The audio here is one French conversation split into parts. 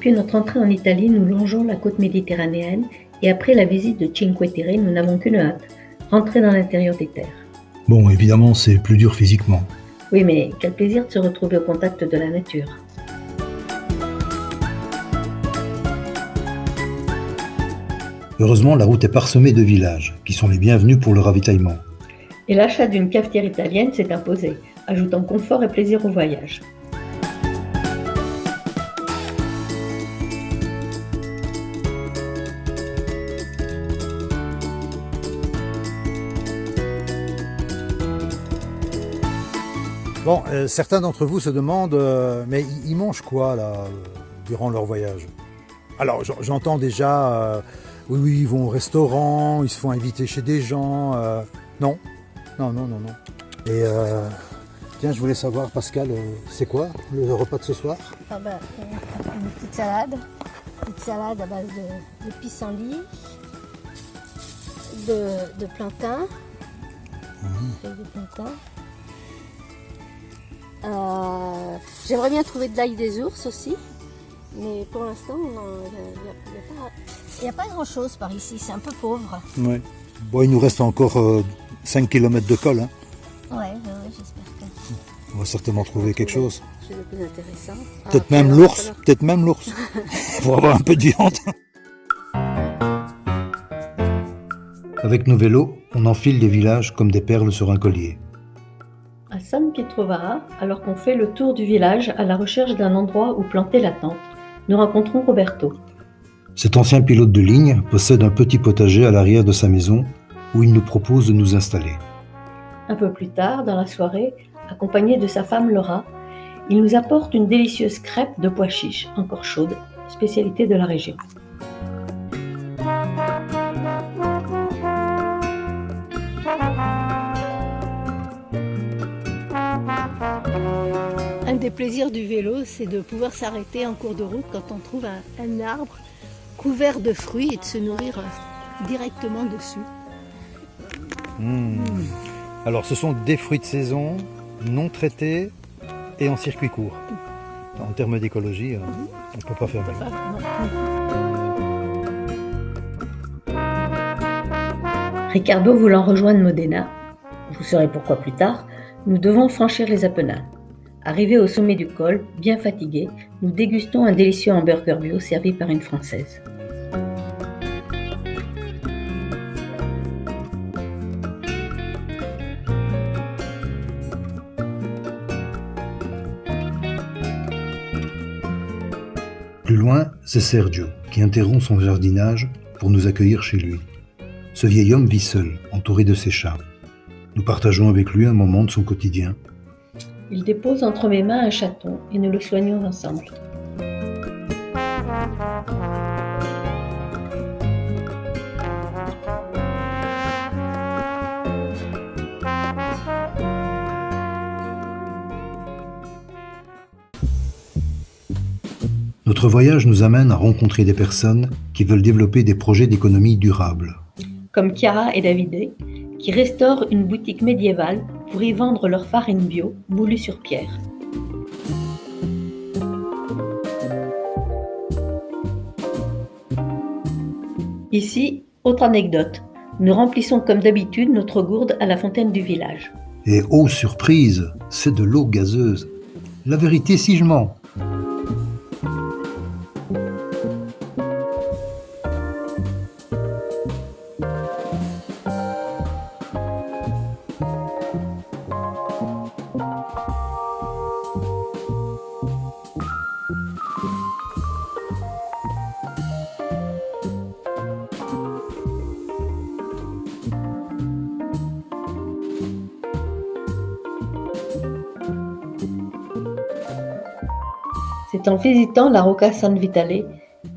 Depuis notre entrée en Italie, nous longeons la côte méditerranéenne et après la visite de Cinque Terre, nous n'avons qu'une hâte, rentrer dans l'intérieur des terres. Bon, évidemment, c'est plus dur physiquement. Oui, mais quel plaisir de se retrouver au contact de la nature. Heureusement, la route est parsemée de villages, qui sont les bienvenus pour le ravitaillement. Et l'achat d'une cafetière italienne s'est imposé, ajoutant confort et plaisir au voyage. Bon, certains d'entre vous se demandent, mais ils mangent quoi là, durant leur voyage? Alors j'entends déjà, oui, ils vont au restaurant, ils se font inviter chez des gens. Non. Et tiens, je voulais savoir, Pascal, c'est quoi le repas de ce soir? Une petite salade à base de pissenlit, de plantain, feuilles de plantain. J'aimerais bien trouver de l'ail des ours aussi, mais pour l'instant, il n'y a pas grand-chose par ici, c'est un peu pauvre. Ouais. Bon, il nous reste encore 5 km de col. Hein. Ouais, j'espère que... On va certainement trouver quelque chose. C'est le plus intéressant. Peut-être même l'ours, pour avoir un peu de viande. Avec nos vélos, on enfile des villages comme des perles sur un collier. À San Pietrovara, alors qu'on fait le tour du village à la recherche d'un endroit où planter la tente, nous rencontrons Roberto. Cet ancien pilote de ligne possède un petit potager à l'arrière de sa maison où il nous propose de nous installer. Un peu plus tard, dans la soirée, accompagné de sa femme Laura, il nous apporte une délicieuse crêpe de pois chiches, encore chaude, spécialité de la région. Un des plaisirs du vélo, c'est de pouvoir s'arrêter en cours de route quand on trouve un arbre couvert de fruits et de se nourrir directement dessus. Alors ce sont des fruits de saison, non traités et en circuit court. En termes d'écologie, on ne peut pas faire mieux. Riccardo voulant rejoindre Modena, vous saurez pourquoi plus tard, nous devons franchir les Apennins. Arrivés au sommet du col, bien fatigués, nous dégustons un délicieux hamburger bio servi par une Française. Plus loin, c'est Sergio qui interrompt son jardinage pour nous accueillir chez lui. Ce vieil homme vit seul, entouré de ses chats. Nous partageons avec lui un moment de son quotidien. Il dépose entre mes mains un chaton et nous le soignons ensemble. Notre voyage nous amène à rencontrer des personnes qui veulent développer des projets d'économie durable. Comme Chiara et Davide, qui restaurent une boutique médiévale pour y vendre leur farine bio moulue sur pierre. Ici, autre anecdote, nous remplissons comme d'habitude notre gourde à la fontaine du village. Et oh surprise, c'est de l'eau gazeuse. La vérité si je mens. C'est en visitant la Rocca San Vitale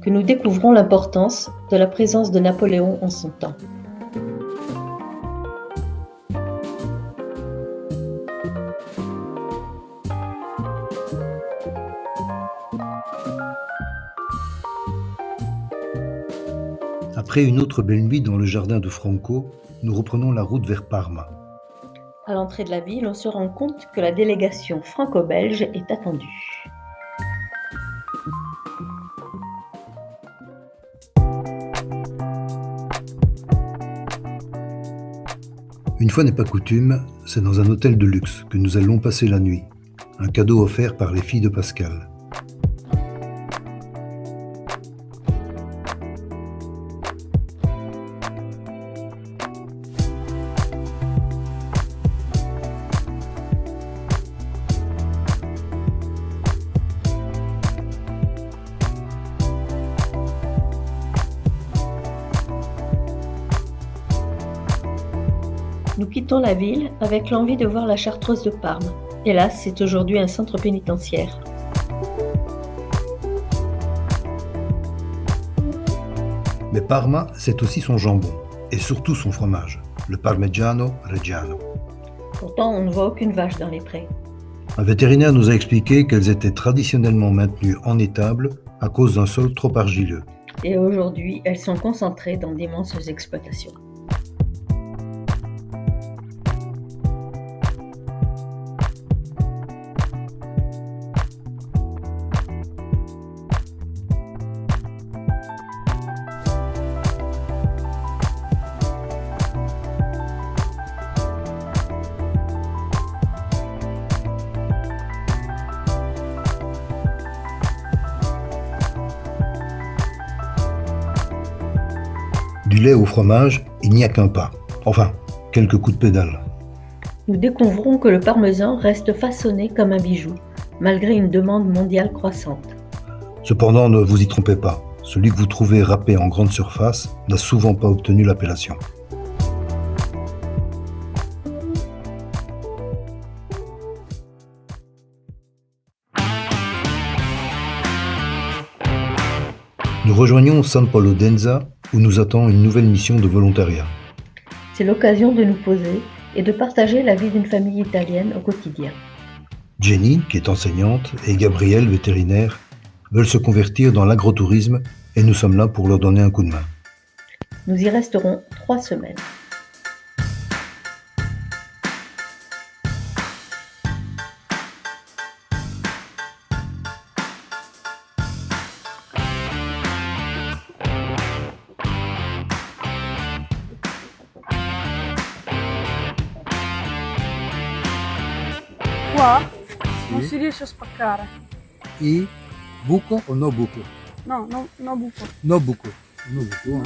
que nous découvrons l'importance de la présence de Napoléon en son temps. Après une autre belle nuit dans le jardin de Franco, nous reprenons la route vers Parma. À l'entrée de la ville, on se rend compte que la délégation franco-belge est attendue. Une fois n'est pas coutume, c'est dans un hôtel de luxe que nous allons passer la nuit. Un cadeau offert par les filles de Pascal. Nous quittons la ville avec l'envie de voir la Chartreuse de Parme. Hélas, c'est aujourd'hui un centre pénitentiaire. Mais Parma, c'est aussi son jambon, et surtout son fromage, le Parmigiano Reggiano. Pourtant, on ne voit aucune vache dans les prés. Un vétérinaire nous a expliqué qu'elles étaient traditionnellement maintenues en étable à cause d'un sol trop argileux. Et aujourd'hui, elles sont concentrées dans d'immenses exploitations. Du lait au fromage, il n'y a qu'un pas. Enfin, quelques coups de pédale. Nous découvrons que le parmesan reste façonné comme un bijou, malgré une demande mondiale croissante. Cependant, ne vous y trompez pas. Celui que vous trouvez râpé en grande surface n'a souvent pas obtenu l'appellation. Nous rejoignons San Polo d'Enza, où nous attend une nouvelle mission de volontariat. C'est l'occasion de nous poser et de partager la vie d'une famille italienne au quotidien. Jenny, qui est enseignante, et Gabriel, vétérinaire, veulent se convertir dans l'agrotourisme et nous sommes là pour leur donner un coup de main. Nous y resterons 3 semaines. Qua non si riesce a spaccare. I buco o no buco? No, no, no buco. No buco. No buco.